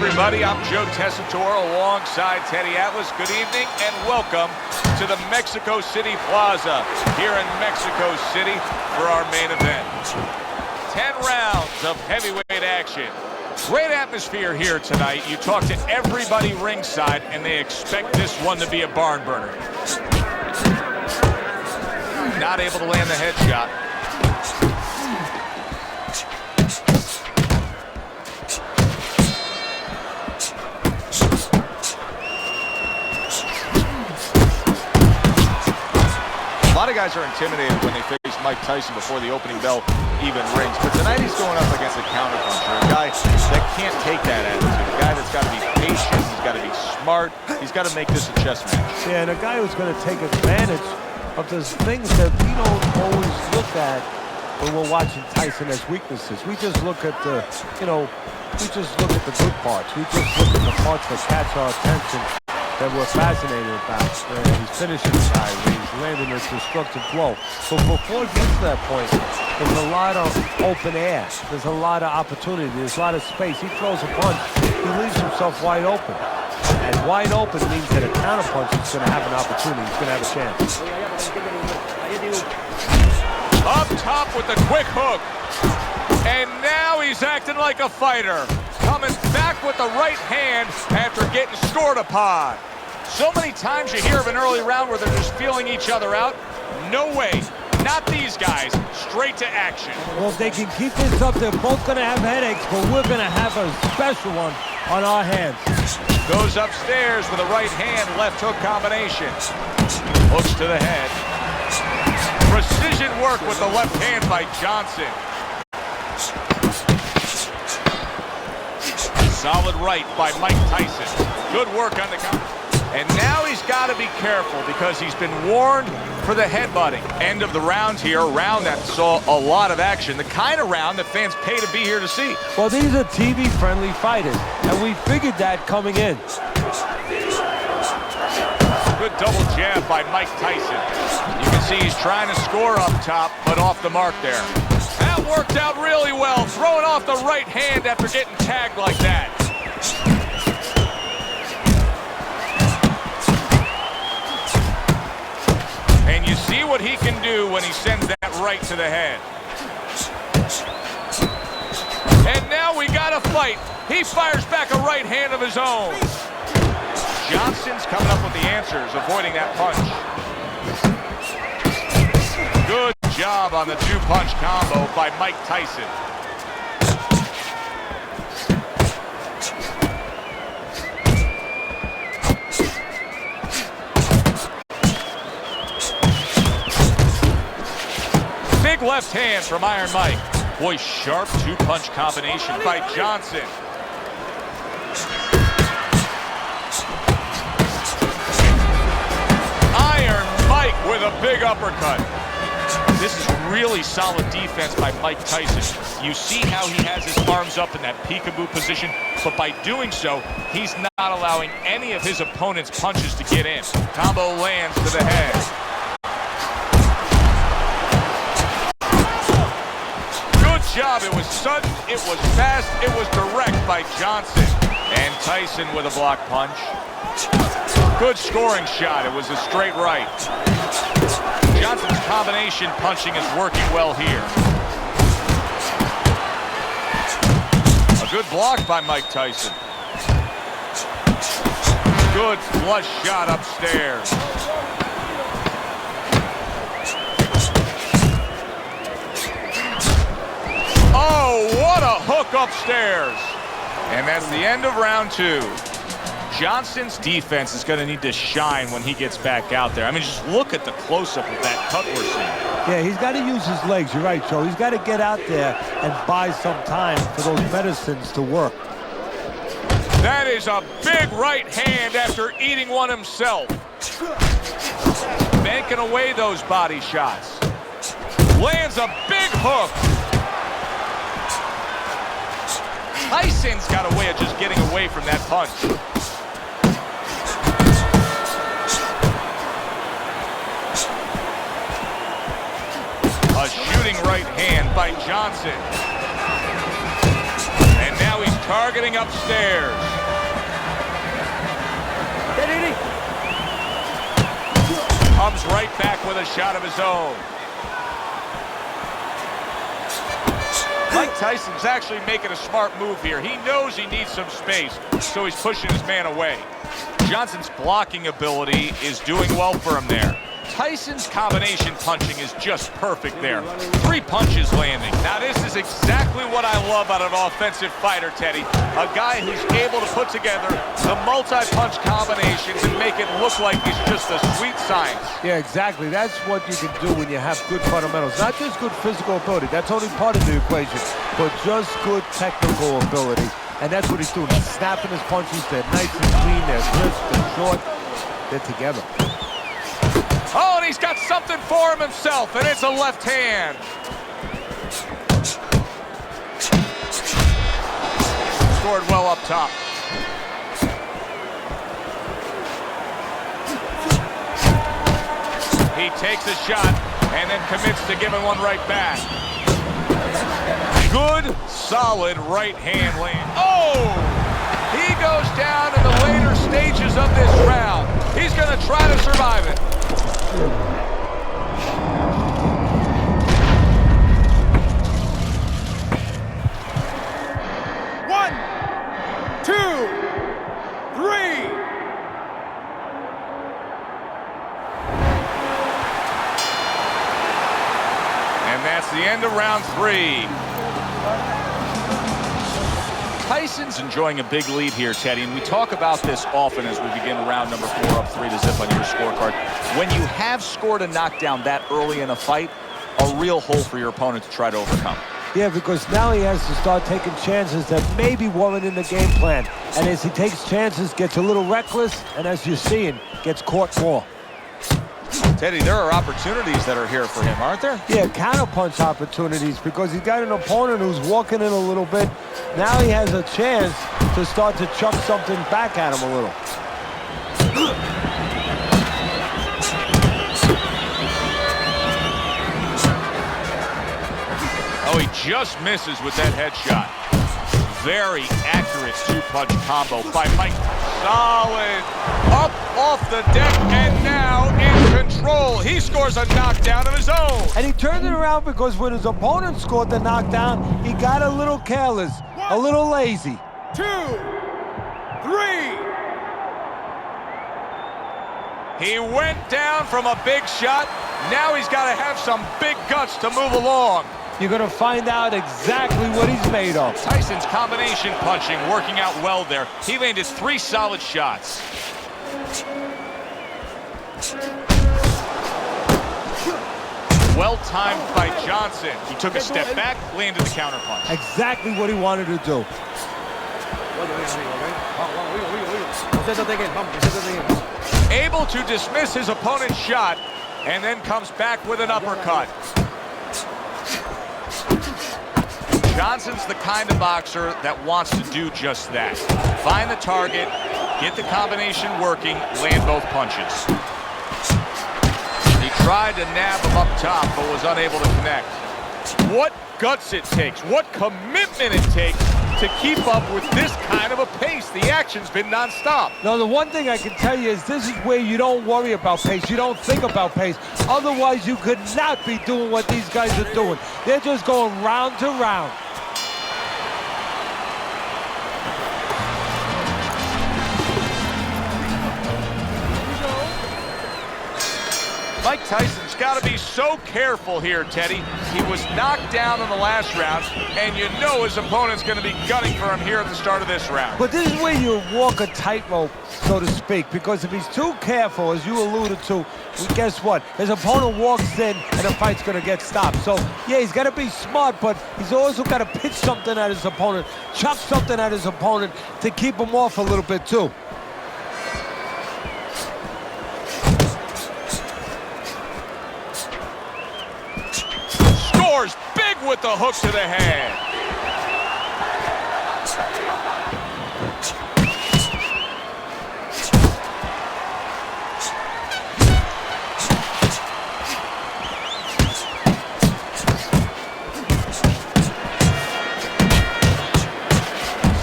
everybody. I'm Joe Tessitore alongside Teddy Atlas. Good evening and welcome to the Mexico City Plaza here in Mexico City for our main event. 10 rounds of heavyweight action. Great atmosphere here tonight. You talk to everybody ringside and they expect this one to be a barn burner. Not able to land the headshot. A lot of guys are intimidated when they face Mike Tyson before the opening bell even rings. But tonight he's going up against a counterpuncher, a guy that can't take that attitude, a guy that's got to be patient, he's got to be smart, he's got to make this a chess match. Yeah, and a guy who's going to take advantage of those things that we don't always look at when we're watching Tyson as weaknesses. We just look at the, we just look at the good parts. We just look at the parts that catch our attention, that we're fascinated about. He's finishing the guy, he's landing a destructive blow. But before it gets to that point, there's a lot of open air. There's a lot of opportunity. There's a lot of space. He throws a punch. He leaves himself wide open. And wide open means that a counterpunch is going to have an opportunity. He's going to have a chance. Up top with the quick hook. And now he's acting like a fighter. Coming back with the right hand after getting scored upon. So many times you hear of an early round where they're just feeling each other out. No way. Not these guys. Straight to action. Well, if they can keep this up, they're both going to have headaches, but we're going to have a special one on our hands. Goes upstairs with a right hand, left hook combination. Hooks to the head. Precision work with the left hand by Johnson. Solid right by Mike Tyson. Good work on the counter. And now he's got to be careful because he's been warned for the headbutting. End of the round here, a round that saw a lot of action. The kind of round that fans pay to be here to see. Well, these are TV-friendly fighters, and we figured that coming in. Good double jab by Mike Tyson. You can see he's trying to score up top, but off the mark there. That worked out really well, throwing off the right hand after getting tagged like that. And you see what he can do when he sends that right to the head. And now we got a fight. He fires back a right hand of his own. Johnson's coming up with the answers, avoiding that punch. Good job on the two-punch combo by Mike Tyson. Big left hand from Iron Mike. Boy, sharp two-punch combination by Johnson. Iron Mike with a big uppercut. This is really solid defense by Mike Tyson. You see how he has his arms up in that peekaboo position, but by doing so, he's not allowing any of his opponent's punches to get in. Combo lands to the head. Good job. It was sudden, it was fast, it was direct by Johnson. And Tyson with a block punch. Good scoring shot. It was a straight right. Johnson's combination punching is working well here. A good block by Mike Tyson. Good flush shot upstairs. Oh, what a hook upstairs. And that's the end of round two. Johnson's defense is going to need to shine when he gets back out there. I mean, just look at the close-up of that cut we're seeing. Yeah, he's got to use his legs. You're right, Joe. He's got to get out there and buy some time for those medicines to work. That is a big right hand after eating one himself. Banking away those body shots. Lands a big hook. Tyson's got a way of just getting away from that punch. A shooting right hand by Johnson. And now he's targeting upstairs. Comes right back with a shot of his own. Mike Tyson's actually making a smart move here. He knows he needs some space, so he's pushing his man away. Johnson's blocking ability is doing well for him there. Tyson's combination punching is just perfect there. 3 punches landing. Now this is exactly what I love out of an offensive fighter, Teddy. A guy who's able to put together the multi-punch combinations and make it look like it's just a sweet science. Yeah, exactly. That's what you can do when you have good fundamentals. Not just good physical ability. That's only part of the equation, but just good technical ability. And that's what he's doing. He's snapping his punches. They're nice and clean. They're crisp. They're short. They're together. Oh, and he's got something for him himself, and it's a left hand. Scored well up top. He takes a shot and then commits to giving one right back. Good, solid right hand land. Oh! He goes down in the later stages of this round. He's going to try to survive it. One, two, three. And that's the end of round 3. Tyson's enjoying a big lead here, Teddy, and we talk about this often as we begin round number 4, up 3-0 on your scorecard. When you have scored a knockdown that early in a fight, a real hole for your opponent to try to overcome. Yeah, because now he has to start taking chances that maybe weren't in the game plan. And as he takes chances, gets a little reckless, and as you're seeing, gets caught more. Teddy, there are opportunities that are here for him, aren't there? Yeah, counterpunch opportunities, because he's got an opponent who's walking in a little bit. Now he has a chance to start to chuck something back at him a little. Oh, he just misses with that headshot. Very accurate 2-punch combo by Mike. Solid. Up off the deck and now in control. He scores a knockdown of his own. And he turned it around because when his opponent scored the knockdown, he got a little careless, a little lazy. 2, 3. He went down from a big shot. Now he's got to have some big guts to move along. You're going to find out exactly what he's made of. Tyson's combination punching working out well there. He landed 3 solid shots. Well-timed by Johnson. He took a step back, landed the counterpunch. Exactly what he wanted to do. Able to dismiss his opponent's shot and then comes back with an uppercut. Johnson's the kind of boxer that wants to do just that. Find the target, get the combination working, land both punches. He tried to nab him up top, but was unable to connect. What guts it takes, what commitment it takes to keep up with this kind of a pace. The action's been nonstop. Now, the one thing I can tell you is this is where you don't worry about pace. You don't think about pace. Otherwise, you could not be doing what these guys are doing. They're just going round to round. Mike Tyson's got to be so careful here, Teddy. He was knocked down in the last round, and you know his opponent's going to be gunning for him here at the start of this round. But this is where you walk a tightrope, so to speak, because if he's too careful, as you alluded to, guess what? His opponent walks in, and the fight's going to get stopped. So, yeah, he's got to be smart, but he's also got to pitch something at his opponent, chuck something at his opponent to keep him off a little bit, too. Big with the hook to the head.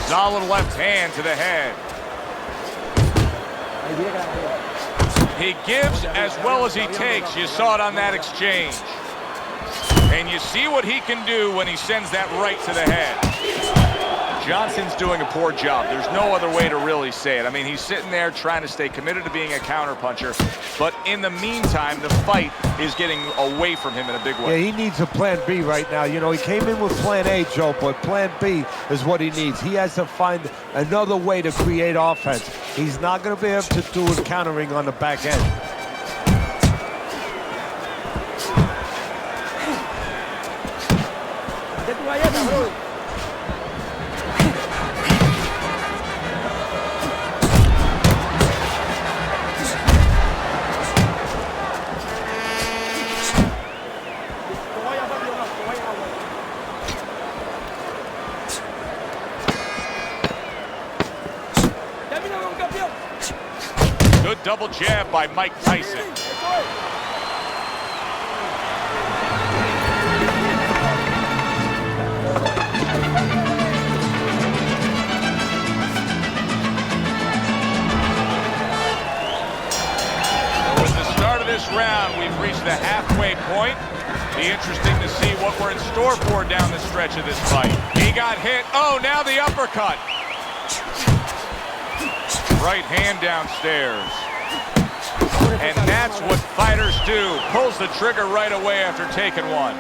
Solid left hand to the head. He gives as well as he takes. You saw it on that exchange. And you see what he can do when he sends that right to the head. Johnson's doing a poor job. There's no other way to really say it. I mean, he's sitting there trying to stay committed to being a counterpuncher, but in the meantime, the fight is getting away from him in a big way. Yeah, he needs a plan B right now. You know, he came in with plan A, Joe, but plan B is what he needs. He has to find another way to create offense. He's not going to be able to do his countering on the back end. Good double jab by Mike Tyson. With the start of this round, we've reached the halfway point. Be interesting to see what we're in store for down the stretch of this fight. He got hit. Oh, now the uppercut. Right hand downstairs. And that's what fighters do. Pulls the trigger right away after taking one.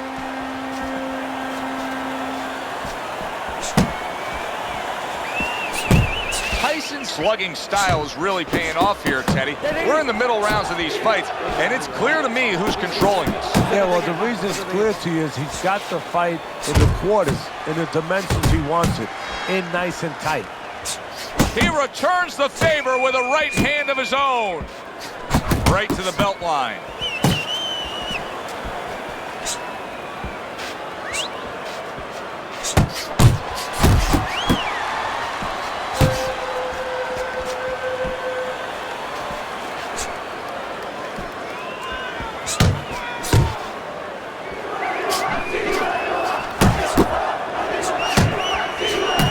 Tyson's slugging style is really paying off here, Teddy. We're in the middle rounds of these fights, and it's clear to me who's controlling this. Yeah, well, the reason it's clear to you is he's got the fight in the quarters, in the dimensions he wants it, in nice and tight. He returns the favor with a right hand of his own. Right to the belt line.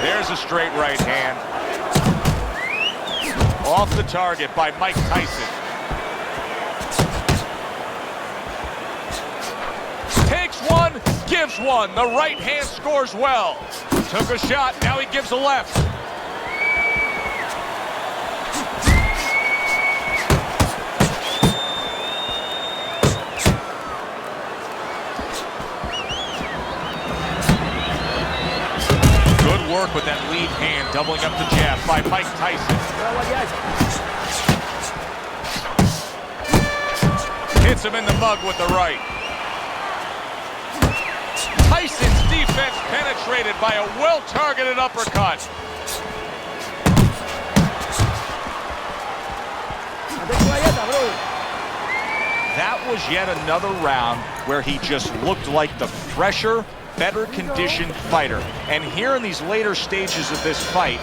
There's a straight right hand. Off the target by Mike Tyson. Takes one, gives one. The right hand scores well. Took a shot, now he gives a left. Good work with that lead hand, doubling up the jab by Mike Tyson. Hits him in the mug with the right. Tyson's defense penetrated by a well-targeted uppercut. That was yet another round where he just looked like the fresher, better conditioned fighter. And here in these later stages of this fight,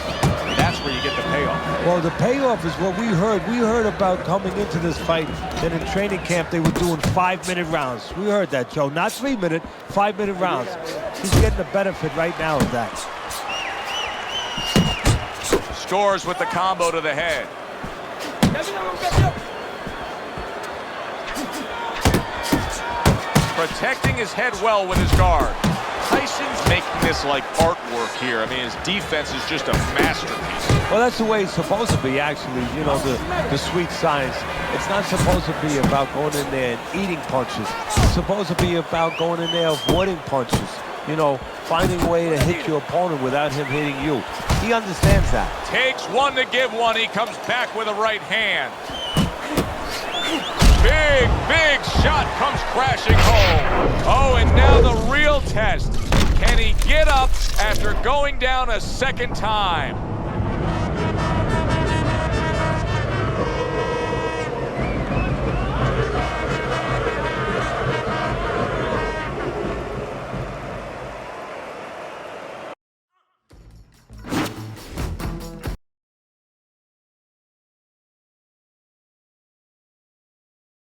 that's where you get the payoff. Well, the payoff is what we heard. We heard about coming into this fight that in training camp they were doing 5-minute rounds. We heard that, Joe. Not 3-minute, 5-minute rounds. He's getting the benefit right now of that. Scores with the combo to the head. Protecting his head well with his guard. Tyson's making this like artwork here. I mean, his defense is just a masterpiece. Well, that's the way it's supposed to be, actually. You know, the sweet science. It's not supposed to be about going in there and eating punches. It's supposed to be about going in there avoiding punches. You know, finding a way to hit your opponent without him hitting you. He understands that. Takes one to give one. He comes back with a right hand. Big, big shot comes crashing home. Oh, and now the real test. Can he get up after going down a second time?